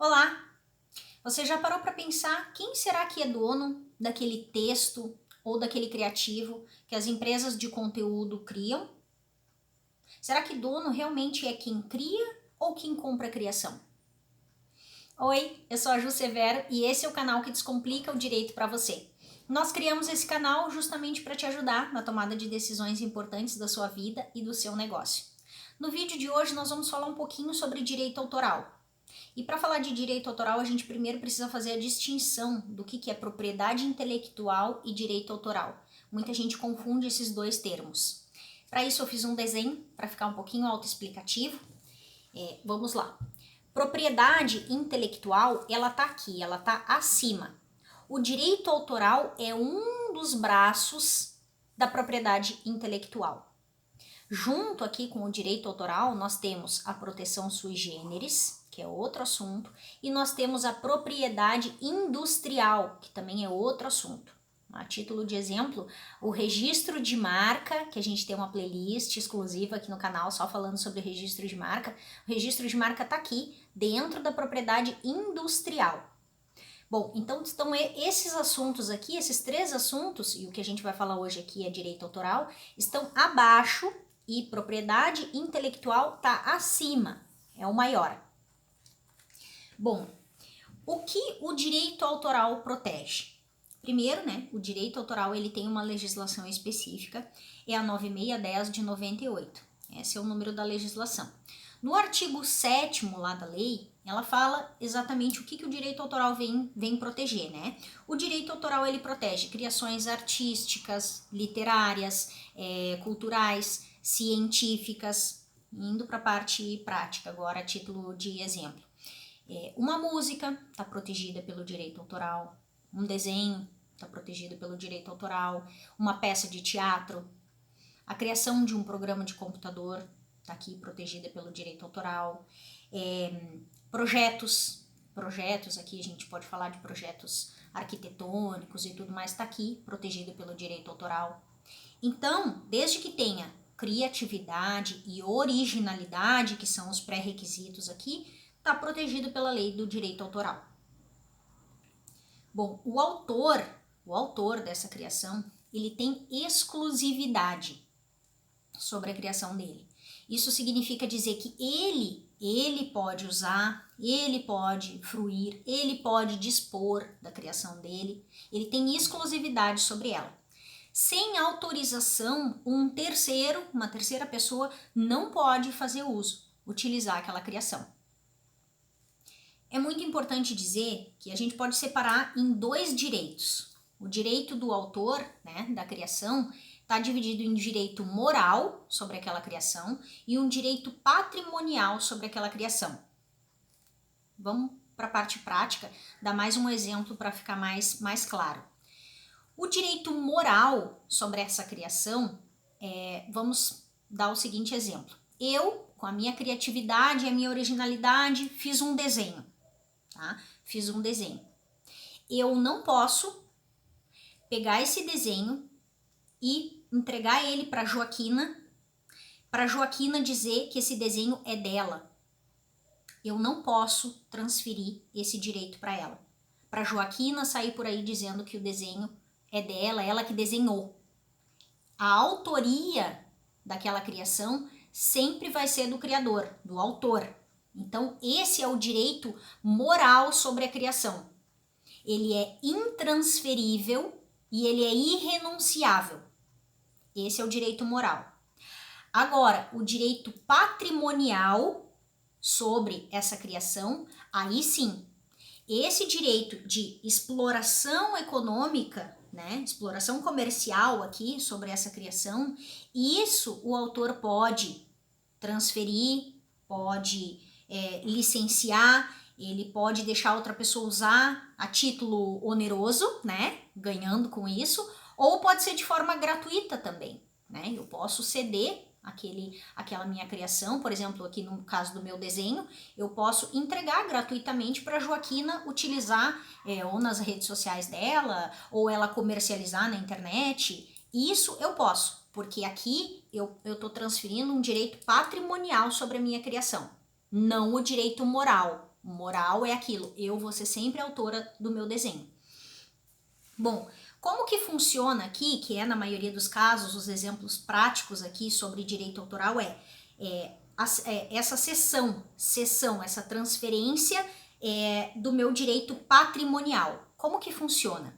Olá! Você já parou para pensar quem será que é dono daquele texto ou daquele criativo que as empresas de conteúdo criam? Será que dono realmente é quem cria ou quem compra a criação? Oi, eu sou a Ju Severo e esse é o canal que descomplica o direito para você. Nós criamos esse canal justamente para te ajudar na tomada de decisões importantes da sua vida e do seu negócio. No vídeo de hoje nós vamos falar um pouquinho sobre direito autoral. E para falar de direito autoral, a gente primeiro precisa fazer a distinção do que é propriedade intelectual e direito autoral. Muita gente confunde esses dois termos. Para isso eu fiz um desenho para ficar um pouquinho autoexplicativo. Vamos lá. Propriedade intelectual, ela tá aqui, ela tá acima. O direito autoral é um dos braços da propriedade intelectual. Junto aqui com o direito autoral, nós temos a proteção sui generis, que é outro assunto, e nós temos a propriedade industrial, que também é outro assunto. A título de exemplo, o registro de marca, que a gente tem uma playlist exclusiva aqui no canal só falando sobre o registro de marca. O registro de marca está aqui, dentro da propriedade industrial. Bom, então estão esses assuntos aqui, esses três assuntos, e o que a gente vai falar hoje aqui é direito autoral, estão abaixo e propriedade intelectual está acima, é o maior. Bom, o que o direito autoral protege? Primeiro, o direito autoral ele tem uma legislação específica, é a 9610 de 98. Esse é o número da legislação. No artigo 7º lá da lei, ela fala exatamente o que o direito autoral vem proteger, O direito autoral ele protege criações artísticas, literárias, culturais, científicas, indo para a parte prática agora a título de exemplo. Uma música está protegida pelo direito autoral, um desenho está protegido pelo direito autoral, uma peça de teatro, a criação de um programa de computador está aqui protegida pelo direito autoral, projetos, aqui a gente pode falar de projetos arquitetônicos e tudo mais, está aqui protegido pelo direito autoral. Então, desde que tenha criatividade e originalidade, que são os pré-requisitos aqui, está protegido pela lei do direito autoral. Bom, o autor dessa criação, ele tem exclusividade sobre a criação dele. Isso significa dizer que ele pode usar, ele pode fruir, ele pode dispor da criação dele, ele tem exclusividade sobre ela. Sem autorização, uma terceira pessoa não pode fazer uso, utilizar aquela criação. É muito importante dizer que a gente pode separar em dois direitos. O direito do autor, da criação, está dividido em direito moral sobre aquela criação e um direito patrimonial sobre aquela criação. Vamos para a parte prática, dar mais um exemplo para ficar mais claro. O direito moral sobre essa criação, vamos dar o seguinte exemplo. Eu, com a minha criatividade e a minha originalidade, fiz um desenho. Eu não posso pegar esse desenho e entregar ele para Joaquina dizer que esse desenho é dela. Eu não posso transferir esse direito para ela. Para Joaquina sair por aí dizendo que o desenho é dela, ela que desenhou. A autoria daquela criação sempre vai ser do criador, do autor. Então, esse é o direito moral sobre a criação. Ele é intransferível e ele é irrenunciável. Esse é o direito moral. Agora, o direito patrimonial sobre essa criação, aí sim, esse direito de exploração econômica, exploração comercial aqui sobre essa criação, isso o autor pode transferir, pode licenciar, ele pode deixar outra pessoa usar a título oneroso, ganhando com isso, ou pode ser de forma gratuita também, Eu posso ceder aquela minha criação, por exemplo, aqui no caso do meu desenho, eu posso entregar gratuitamente para a Joaquina utilizar ou nas redes sociais dela, ou ela comercializar na internet. Isso eu posso, porque aqui eu estou transferindo um direito patrimonial sobre a minha criação, não o direito moral. Moral é aquilo, eu vou ser sempre autora do meu desenho. Bom, como que funciona aqui, que é na maioria dos casos, os exemplos práticos aqui sobre direito autoral essa cessão, essa transferência do meu direito patrimonial. Como que funciona?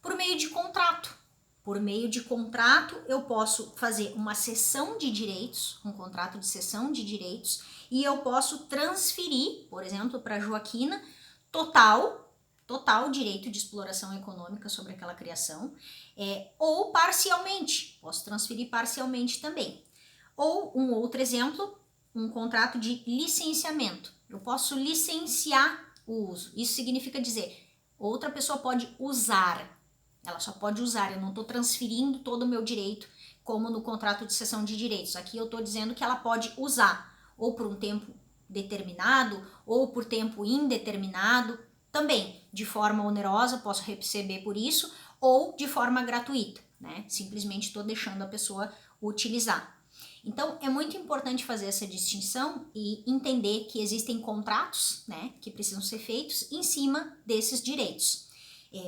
Por meio de contrato. Por meio de contrato, eu posso fazer uma cessão de direitos, um contrato de cessão de direitos, e eu posso transferir, por exemplo, para a Joaquina, total direito de exploração econômica sobre aquela criação, ou parcialmente, posso transferir parcialmente também. Ou um outro exemplo, um contrato de licenciamento. Eu posso licenciar o uso. Isso significa dizer, outra pessoa pode usar. Ela só pode usar, eu não estou transferindo todo o meu direito, como no contrato de cessão de direitos. Aqui eu estou dizendo que ela pode usar, ou por um tempo determinado, ou por tempo indeterminado, também de forma onerosa, posso receber por isso, ou de forma gratuita, né? Simplesmente estou deixando a pessoa utilizar. Então, é muito importante fazer essa distinção e entender que existem contratos, né, que precisam ser feitos em cima desses direitos.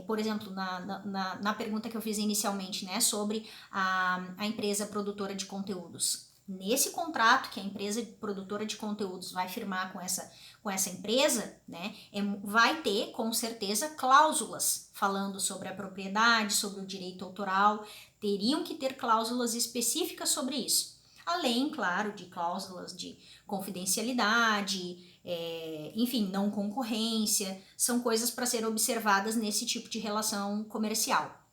Por exemplo, na pergunta que eu fiz inicialmente, né, sobre a empresa produtora de conteúdos. Nesse contrato que a empresa produtora de conteúdos vai firmar com essa empresa, né, vai ter, com certeza, cláusulas falando sobre a propriedade, sobre o direito autoral, teriam que ter cláusulas específicas sobre isso. Além, claro, de cláusulas de confidencialidade, enfim, não concorrência, são coisas para serem observadas nesse tipo de relação comercial.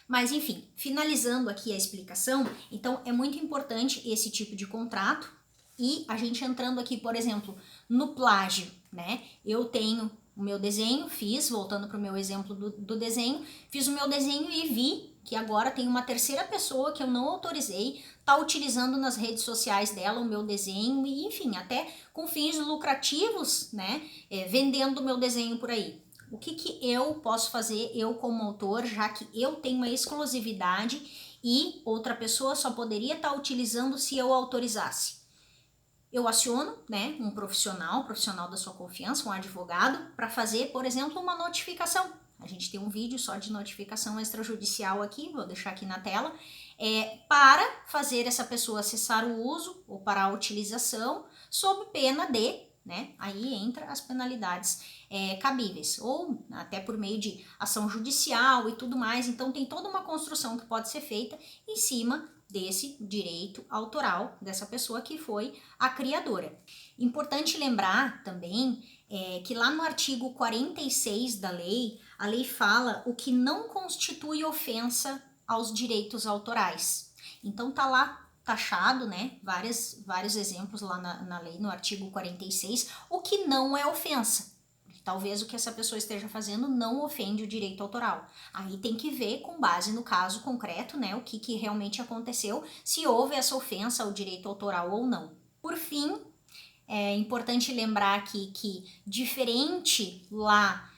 Mas, enfim, finalizando aqui a explicação, então é muito importante esse tipo de contrato e a gente entrando aqui, por exemplo, no plágio, né? Eu tenho o meu desenho, voltando para o meu exemplo do desenho, fiz o meu desenho e vi que agora tem uma terceira pessoa que eu não autorizei, tá utilizando nas redes sociais dela o meu desenho e, enfim, até com fins lucrativos, né? Vendendo o meu desenho por aí. O que eu posso fazer, eu como autor, já que eu tenho uma exclusividade e outra pessoa só poderia estar utilizando se eu autorizasse? Eu aciono, né, um profissional da sua confiança, um advogado, para fazer, por exemplo, uma notificação. A gente tem um vídeo só de notificação extrajudicial aqui, vou deixar aqui na tela, para fazer essa pessoa cessar o uso ou parar a utilização, sob pena de, né, aí entra as penalidades cabíveis, ou até por meio de ação judicial e tudo mais. Então tem toda uma construção que pode ser feita em cima desse direito autoral dessa pessoa que foi a criadora. Importante lembrar também que lá no artigo 46 da lei, a lei fala o que não constitui ofensa aos direitos autorais. Então tá lá taxado, né, vários exemplos lá na lei, no artigo 46, o que não é ofensa. Talvez o que essa pessoa esteja fazendo não ofende o direito autoral. Aí tem que ver, com base no caso concreto, né, o que realmente aconteceu, se houve essa ofensa ao direito autoral ou não. Por fim, é importante lembrar aqui que, diferente lá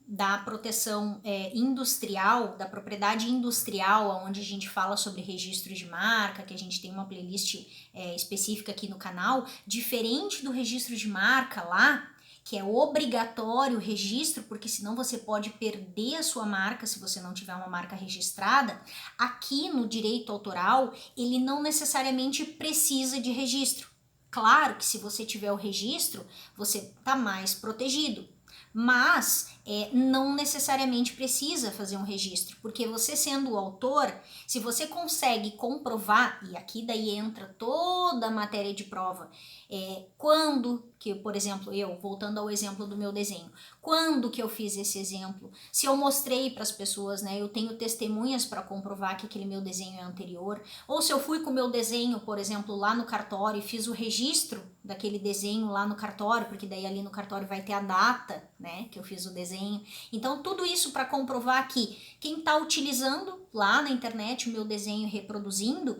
da proteção industrial, da propriedade industrial, onde a gente fala sobre registro de marca, que a gente tem uma playlist específica aqui no canal, diferente do registro de marca lá, que é obrigatório o registro, porque senão você pode perder a sua marca se você não tiver uma marca registrada, aqui no direito autoral, ele não necessariamente precisa de registro. Claro que se você tiver o registro, você está mais protegido, mas não necessariamente precisa fazer um registro, porque você sendo o autor, se você consegue comprovar, e aqui daí entra toda a matéria de prova, quando que, por exemplo, voltando ao exemplo do meu desenho, quando que eu fiz esse exemplo, se eu mostrei para as pessoas, né, eu tenho testemunhas para comprovar que aquele meu desenho é anterior, ou se eu fui com o meu desenho, por exemplo, lá no cartório e fiz o registro daquele desenho lá no cartório, porque daí ali no cartório vai ter a data, né, que eu fiz o desenho. Então tudo isso para comprovar que quem está utilizando lá na internet o meu desenho reproduzindo,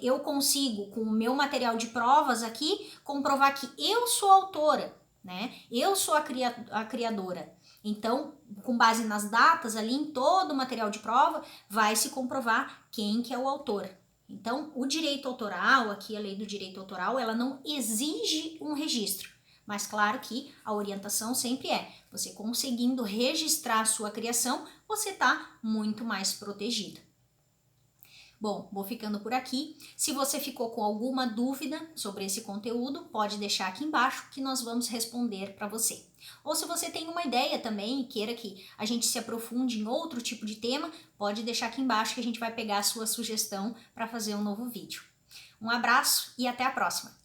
eu consigo com o meu material de provas aqui comprovar que eu sou a autora, né? Eu sou a criadora. Então, com base nas datas ali em todo o material de prova, vai se comprovar quem que é o autor. Então, o direito autoral, aqui a lei do direito autoral, ela não exige um registro, Mas claro que a orientação sempre é, você conseguindo registrar a sua criação, você está muito mais protegido. Bom, vou ficando por aqui. Se você ficou com alguma dúvida sobre esse conteúdo, pode deixar aqui embaixo que nós vamos responder para você. Ou se você tem uma ideia também e queira que a gente se aprofunde em outro tipo de tema, pode deixar aqui embaixo que a gente vai pegar a sua sugestão para fazer um novo vídeo. Um abraço e até a próxima!